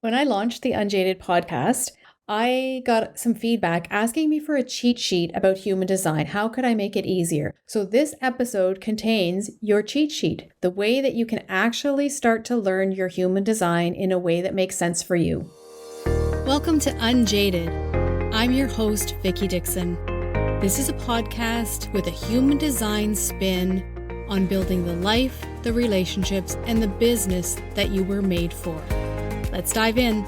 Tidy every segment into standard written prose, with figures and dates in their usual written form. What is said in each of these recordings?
When I launched the Unjaded podcast, I got some feedback asking me for a cheat sheet about human design. How could I make it easier? So this episode contains your cheat sheet, the way that you can actually start to learn your human design in a way that makes sense for you. Welcome to Unjaded. I'm your host, Vicki Dixon. This is a podcast with a human design spin on building the life, the relationships, and the business that you were made for. Let's dive in.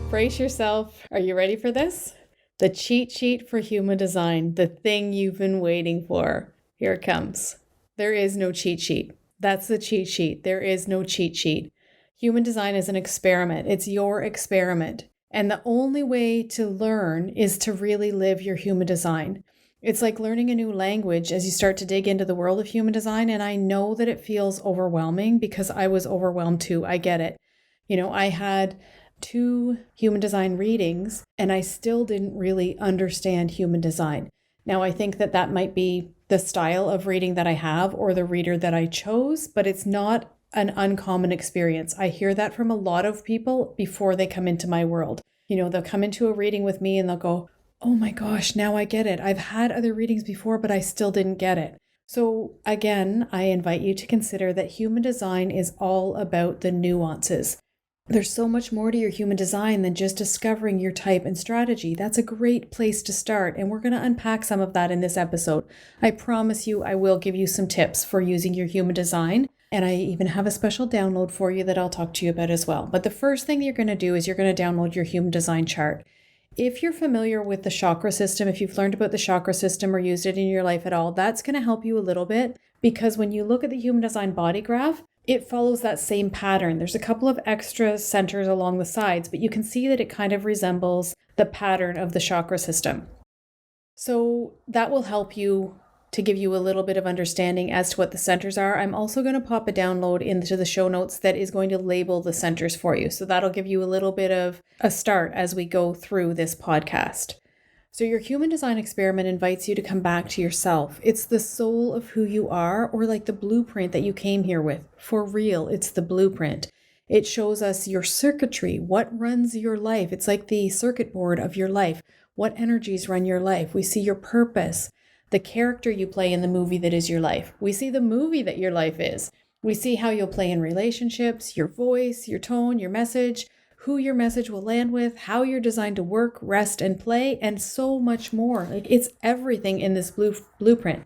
Brace yourself. Are you ready for this? The cheat sheet for human design, the thing you've been waiting for. Here it comes. There is no cheat sheet. That's the cheat sheet. There is no cheat sheet. Human design is an experiment. It's your experiment. And the only way to learn is to really live your human design. It's like learning a new language as you start to dig into the world of human design. And I know that it feels overwhelming because I was overwhelmed too. I get it. I had 2 human design readings and I still didn't really understand human design. Now, I think that might be the style of reading that I have or the reader that I chose, but it's not an uncommon experience. I hear that from a lot of people before they come into my world. They'll come into a reading with me and they'll go, oh my gosh, now I get it. I've had other readings before, but I still didn't get it. So again, I invite you to consider that human design is all about the nuances. There's so much more to your human design than just discovering your type and strategy. That's a great place to start, and we're going to unpack some of that in this episode. I promise you I will give you some tips for using your human design, and I even have a special download for you that I'll talk to you about as well. But the first thing you're going to do is you're going to download your human design chart. If you're familiar with the chakra system, if you've learned about the chakra system or used it in your life at all, that's going to help you a little bit, because when you look at the human design body graph, it follows that same pattern. There's a couple of extra centers along the sides, but you can see that it kind of resembles the pattern of the chakra system. So that will help you to give you a little bit of understanding as to what the centers are. I'm also going to pop a download into the show notes that is going to label the centers for you. So that'll give you a little bit of a start as we go through this podcast. So your human design experiment invites you to come back to yourself. It's the soul of who you are, or like the blueprint that you came here with. For real, it's the blueprint. It shows us your circuitry, what runs your life. It's like the circuit board of your life. What energies run your life? We see your purpose, the character you play in the movie that is your life. We see the movie that your life is. We see how you'll play in relationships, your voice, your tone, your message, who your message will land with, how you're designed to work, rest, and play, and so much more. It's everything in this blueprint.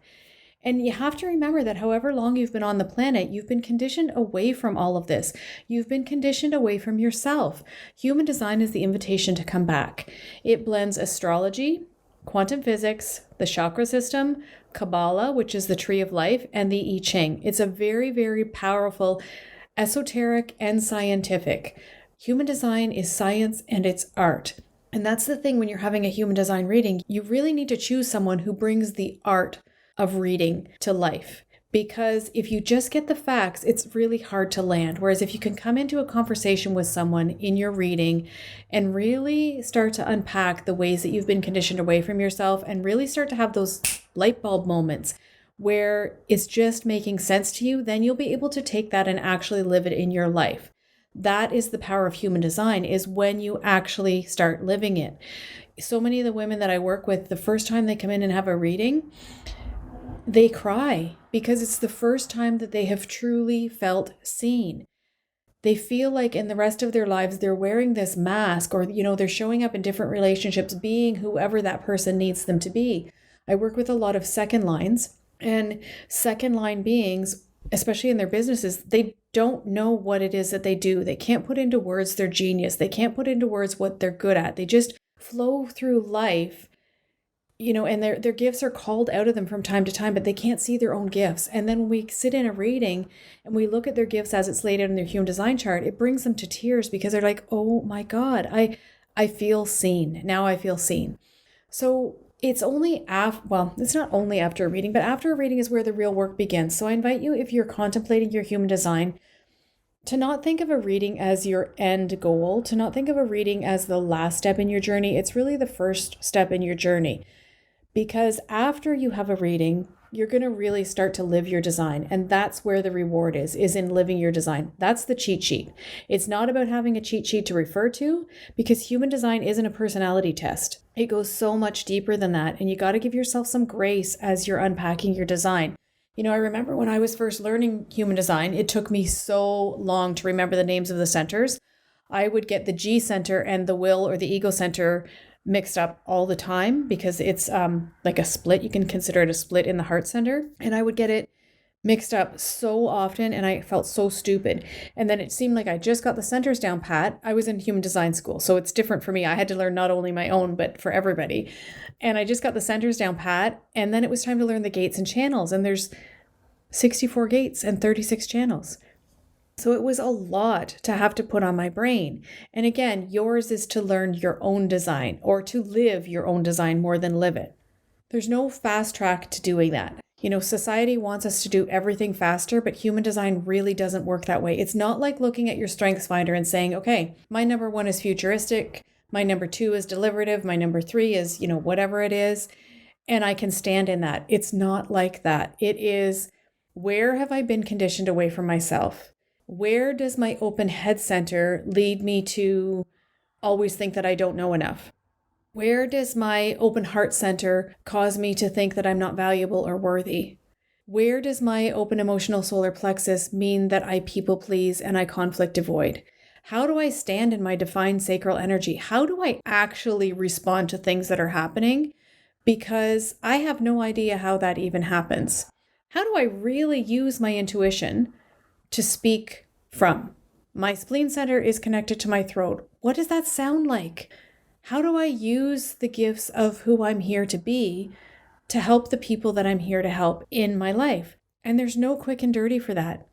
And you have to remember that however long you've been on the planet, you've been conditioned away from all of this. You've been conditioned away from yourself. Human design is the invitation to come back. It blends astrology, quantum physics, the chakra system, Kabbalah, which is the tree of life, and the I Ching. It's a very, very powerful, esoteric, and scientific. Human design is science and it's art. And that's the thing when you're having a human design reading, you really need to choose someone who brings the art of reading to life. Because if you just get the facts, it's really hard to land. Whereas if you can come into a conversation with someone in your reading and really start to unpack the ways that you've been conditioned away from yourself and really start to have those light bulb moments where it's just making sense to you, then you'll be able to take that and actually live it in your life. That is the power of human design, is when you actually start living it. So many of the women that I work with, the first time they come in and have a reading, they cry because it's the first time that they have truly felt seen. They feel like in the rest of their lives, they're wearing this mask, or, they're showing up in different relationships, being whoever that person needs them to be. I work with a lot of second lines, and second line beings, especially in their businesses, they don't know what it is that they do. They can't put into words their genius. They can't put into words what they're good at. They just flow through life, and their gifts are called out of them from time to time, but they can't see their own gifts. And then when we sit in a reading and we look at their gifts as it's laid out in their human design chart, it brings them to tears because they're like, oh my God, I feel seen. Now I feel seen. So it's only it's not only after a reading, but after a reading is where the real work begins. So I invite you, if you're contemplating your human design, to not think of a reading as your end goal, to not think of a reading as the last step in your journey. It's really the first step in your journey. Because after you have a reading, you're going to really start to live your design. And that's where the reward is in living your design. That's the cheat sheet. It's not about having a cheat sheet to refer to, because human design isn't a personality test. It goes so much deeper than that. And you got to give yourself some grace as you're unpacking your design. You know, I remember when I was first learning human design, it took me so long to remember the names of the centers. I would get the G center and the will or the ego center mixed up all the time, because it's like a split. You can consider it a split in the heart center. And I would get it mixed up so often, and I felt so stupid. And then it seemed like I just got the centers down pat. I was in human design school, so it's different for me. I had to learn not only my own, but for everybody. And I just got the centers down pat, and then it was time to learn the gates and channels. And there's 64 gates and 36 channels. So it was a lot to have to put on my brain. And again, yours is to learn your own design, or to live your own design more than live it. There's no fast track to doing that. You know, society wants us to do everything faster, but human design really doesn't work that way. It's not like looking at your strengths finder and saying, okay, my number 1 is futuristic, my number 2 is deliberative, my number 3 is, you know, whatever it is, and I can stand in that. It's not like that. It is, where have I been conditioned away from myself? Where does my open head center lead me to always think that I don't know enough? Where does my open heart center cause me to think that I'm not valuable or worthy? Where does my open emotional solar plexus mean that I people please and I conflict avoid? How do I stand in my defined sacral energy? How do I actually respond to things that are happening? Because I have no idea how that even happens. How do I really use my intuition to speak from? My spleen center is connected to my throat. What does that sound like? How do I use the gifts of who I'm here to be to help the people that I'm here to help in my life? And there's no quick and dirty for that.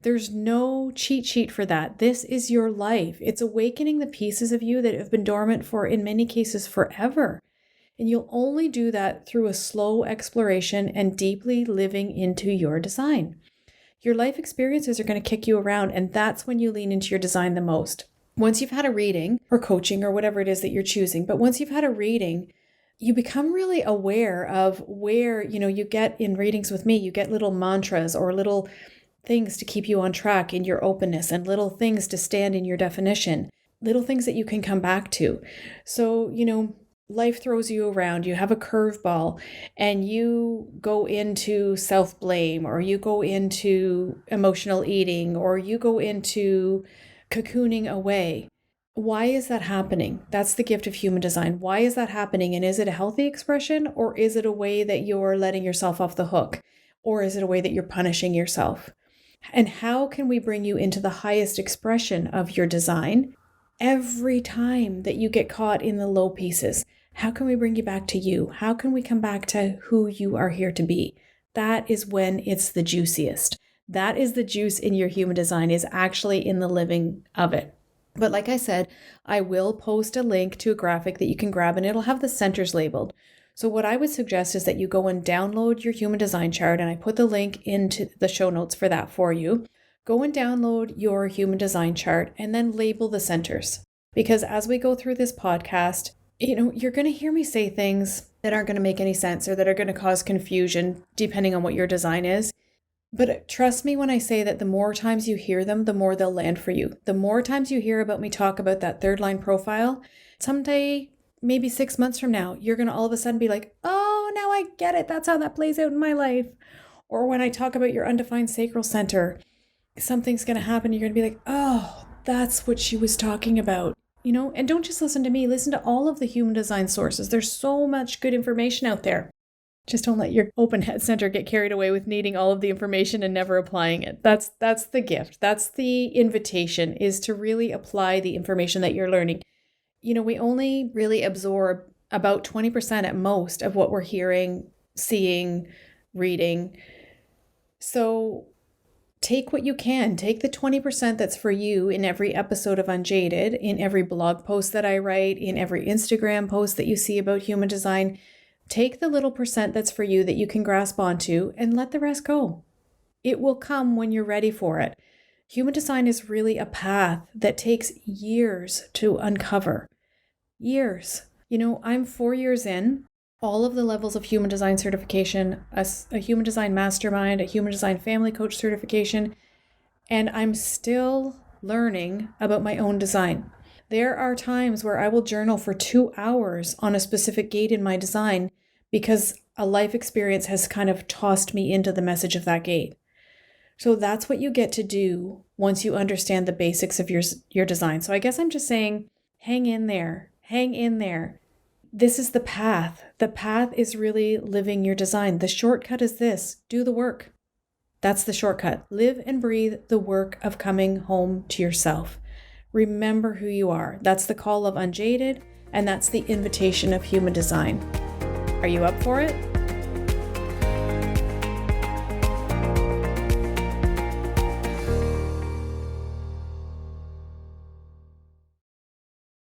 There's no cheat sheet for that. This is your life. It's awakening the pieces of you that have been dormant for, in many cases, forever. And you'll only do that through a slow exploration and deeply living into your design. Your life experiences are going to kick you around, and that's when you lean into your design the most. Once you've had a reading or coaching or whatever it is that you're choosing, but once you've had a reading, you become really aware of where, you know, you get in readings with me, you get little mantras or little things to keep you on track in your openness, and little things to stand in your definition, little things that you can come back to. So, you know, life throws you around, you have a curveball, and you go into self-blame, or you go into emotional eating, or you go into cocooning away. Why is that happening? That's the gift of human design. Why is that happening? And is it a healthy expression, or is it a way that you're letting yourself off the hook? Or is it a way that you're punishing yourself? And how can we bring you into the highest expression of your design every time that you get caught in the low pieces? How can we bring you back to you? How can we come back to who you are here to be? That is when it's the juiciest. That is the juice in your human design, is actually in the living of it. But like I said, I will post a link to a graphic that you can grab, and it'll have the centers labeled. So what I would suggest is that you go and download your human design chart, and I put the link into the show notes for that for you. Go and download your human design chart and then label the centers. Because as we go through this podcast, you know, you're going to hear me say things that aren't going to make any sense, or that are going to cause confusion depending on what your design is. But trust me when I say that the more times you hear them, the more they'll land for you. The more times you hear about me talk about that third line profile, someday, maybe 6 months from now, you're going to all of a sudden be like, oh, now I get it. That's how that plays out in my life. Or when I talk about your undefined sacral center, something's going to happen. You're going to be like, oh, that's what she was talking about. You know, and don't just listen to me, listen to all of the human design sources. There's so much good information out there. Just don't let your open head center get carried away with needing all of the information and never applying it. That's the gift. That's the invitation, is to really apply the information that you're learning. You know, we only really absorb about 20% at most of what we're hearing, seeing, reading. So take what you can. Take the 20% that's for you in every episode of Unjaded, in every blog post that I write, in every Instagram post that you see about human design. Take the little percent that's for you that you can grasp onto, and let the rest go. It will come when you're ready for it. Human design is really a path that takes years to uncover. Years. You know, I'm 4 years in. all of the levels of human design certification, a human design mastermind, a human design family coach certification, and I'm still learning about my own design. There are times where I will journal for 2 hours on a specific gate in my design because a life experience has kind of tossed me into the message of that gate. So that's what you get to do once you understand the basics of your design. So I guess I'm just saying, hang in there, hang in there. This is the path. The path is really living your design. The shortcut is this: do the work. That's the shortcut. Live and breathe the work of coming home to yourself. Remember who you are. That's the call of Unjaded, and that's the invitation of human design. Are you up for it?